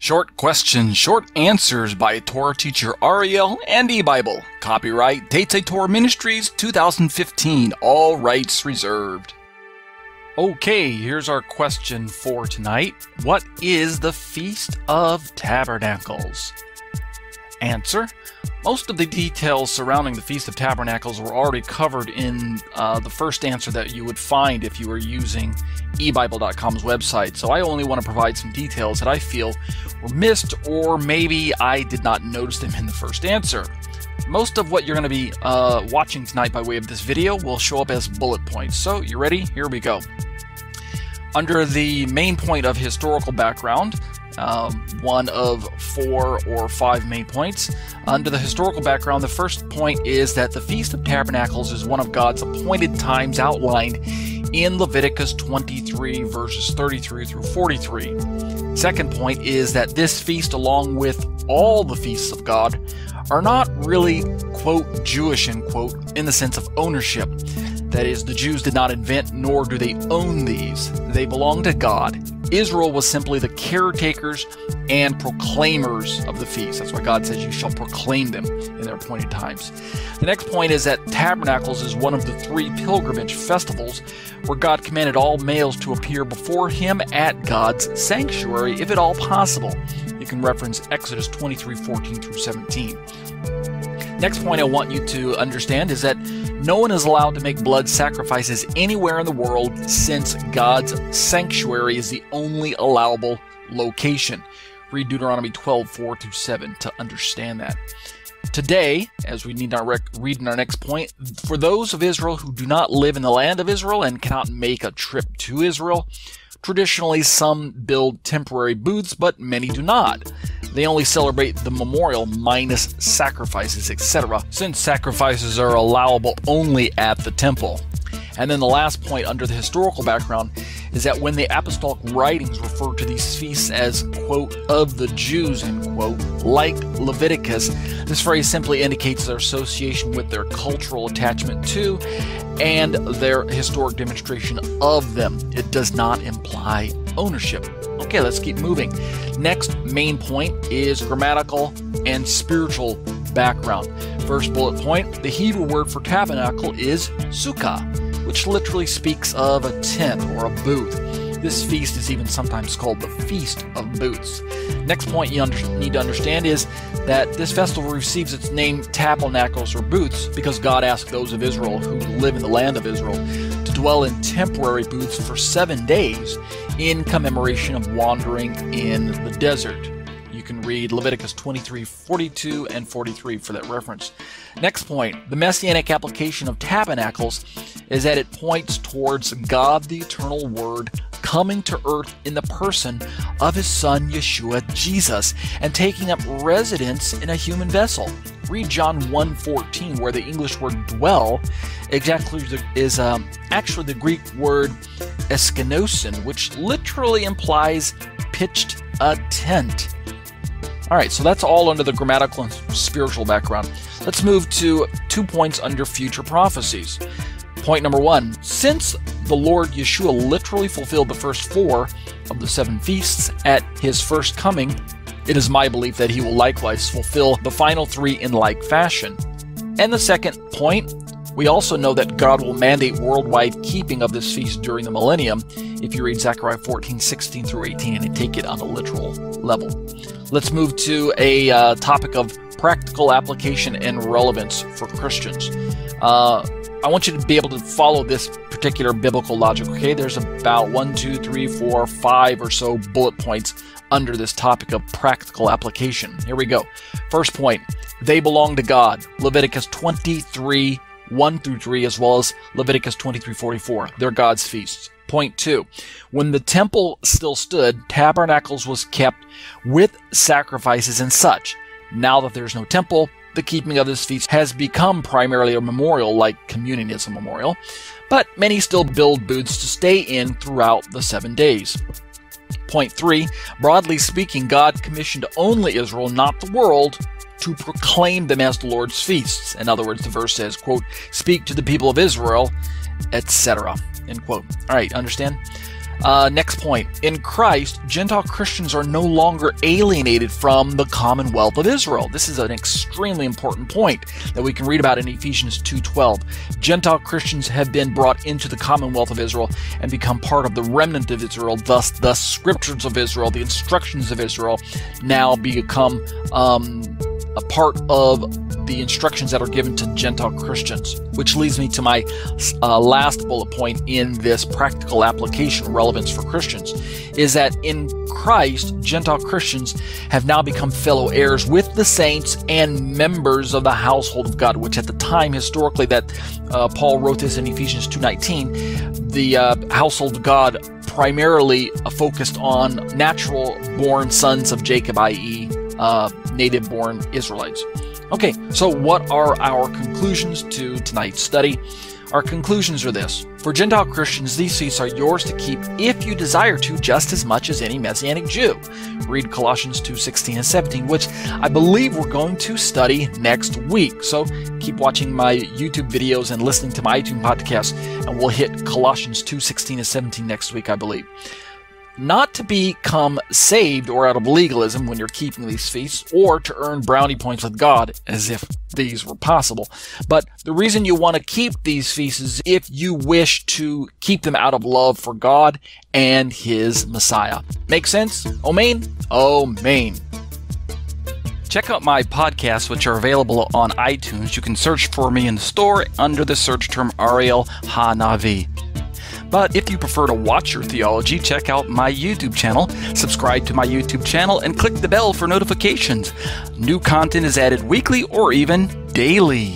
Short questions, short answers by Torah teacher Ariel and eBible. Copyright Deut Torah Ministries 2015. All rights reserved. Okay, here's our question for tonight. What is the Feast of Tabernacles? Answer. Most of the details surrounding the Feast of Tabernacles were already covered in the first answer that you would find if you were using eBible.com's website. So I only want to provide some details that I feel were missed, or maybe I did not notice them in the first answer. Most of what you're going to be watching tonight by way of this video will show up as bullet points. So you ready? Here we go. Under the main point of historical background, one of 4 or 5 main points. Under the historical background, the first point is that the Feast of Tabernacles is one of God's appointed times outlined in Leviticus 23 verses 33 through 43. Second point is that this feast, along with all the feasts of God, are not really, quote, Jewish, end quote, in the sense of ownership. That is, the Jews did not invent nor do they own these. They belong to God. Israel was simply the caretakers and proclaimers of the feast. That's why God says you shall proclaim them in their appointed times. The next point is that Tabernacles is one of the 3 pilgrimage festivals where God commanded all males to appear before Him at God's sanctuary, if at all possible. You can reference Exodus 23:14 through 17. Next point I want you to understand is that no one is allowed to make blood sacrifices anywhere in the world, since God's sanctuary is the only allowable location. Read Deuteronomy 12:4-7 to understand that. Today, as we need to read in our next point, for those of Israel who do not live in the land of Israel and cannot make a trip to Israel, traditionally some build temporary booths, but many do not. They only celebrate the memorial minus sacrifices, etc., since sacrifices are allowable only at the temple. And then the last point under the historical background is that when the apostolic writings refer to these feasts as, quote, of the Jews, end quote, like Leviticus, this phrase simply indicates their association with their cultural attachment to and their historic demonstration of them. It does not imply ownership. Okay, let's keep moving. Next main point is grammatical and spiritual background. First bullet point, the Hebrew word for tabernacle is sukkah, which literally speaks of a tent or a booth. This feast is even sometimes called the Feast of Booths. Next point you need to understand is that this festival receives its name tabernacles or booths because God asked those of Israel who live in the land of Israel to dwell in temporary booths for 7 days in commemoration of wandering in the desert. You can read Leviticus 23:42 and 43 for that reference. Next point, the messianic application of tabernacles is that it points towards God the eternal Word coming to earth in the person of His Son Yeshua Jesus and taking up residence in a human vessel. Read John 1:14, where the English word dwell is actually the Greek word eskenosin, which literally implies pitched a tent. Alright, so that's all under the grammatical and spiritual background. Let's move to 2 points under future prophecies. Point number 1, since the Lord Yeshua literally fulfilled the first 4 of the 7 feasts at His first coming, it is my belief that He will likewise fulfill the final 3 in like fashion. And the second point, we also know that God will mandate worldwide keeping of this feast during the millennium, if you read Zechariah 14:16 through 18 and take it on a literal level. Let's move to a topic of practical application and relevance for Christians. I want you to be able to follow this particular biblical logic, okay? There's about 1, 2, 3, 4, 5 or so bullet points under this topic of practical application. Here we go. First point, they belong to God. Leviticus 23:1-3, as well as Leviticus 23:44. They're God's feasts. Point 2, when the temple still stood, tabernacles was kept with sacrifices and such. Now that there's no temple, the keeping of this feast has become primarily a memorial, like communion is a memorial, but many still build booths to stay in throughout the 7 days. Point 3, broadly speaking, God commissioned only Israel, not the world, to proclaim them as the Lord's feasts. In other words, the verse says, quote, speak to the people of Israel, etc., end quote. All right, understand? Next point. In Christ, Gentile Christians are no longer alienated from the commonwealth of Israel. This is an extremely important point that we can read about in Ephesians 2:12. Gentile Christians have been brought into the commonwealth of Israel and become part of the remnant of Israel. Thus, the scriptures of Israel, the instructions of Israel, now become a part of the instructions that are given to Gentile Christians, which leads me to my last bullet point in this practical application relevance for Christians, is that in Christ, Gentile Christians have now become fellow heirs with the saints and members of the household of God, which at the time, historically, that Paul wrote this in Ephesians 2:19, the household of God primarily focused on natural-born sons of Jacob, i.e., native-born Israelites. Okay, so what are our conclusions to tonight's study? Our conclusions are this. For Gentile Christians, these feasts are yours to keep if you desire to, just as much as any Messianic Jew. Read Colossians 2:16 and 17, which I believe we're going to study next week. So keep watching my YouTube videos and listening to my iTunes podcast, and we'll hit Colossians 2:16 and 17 next week, I believe. Not to become saved or out of legalism when you're keeping these feasts, or to earn brownie points with God, as if these were possible. But the reason you want to keep these feasts is if you wish to keep them out of love for God and His Messiah. Make sense? Amen? Amen. Check out my podcasts, which are available on iTunes. You can search for me in the store under the search term Ariel Hanavi. But if you prefer to watch your theology, check out my YouTube channel, subscribe to my YouTube channel, and click the bell for notifications. New content is added weekly or even daily.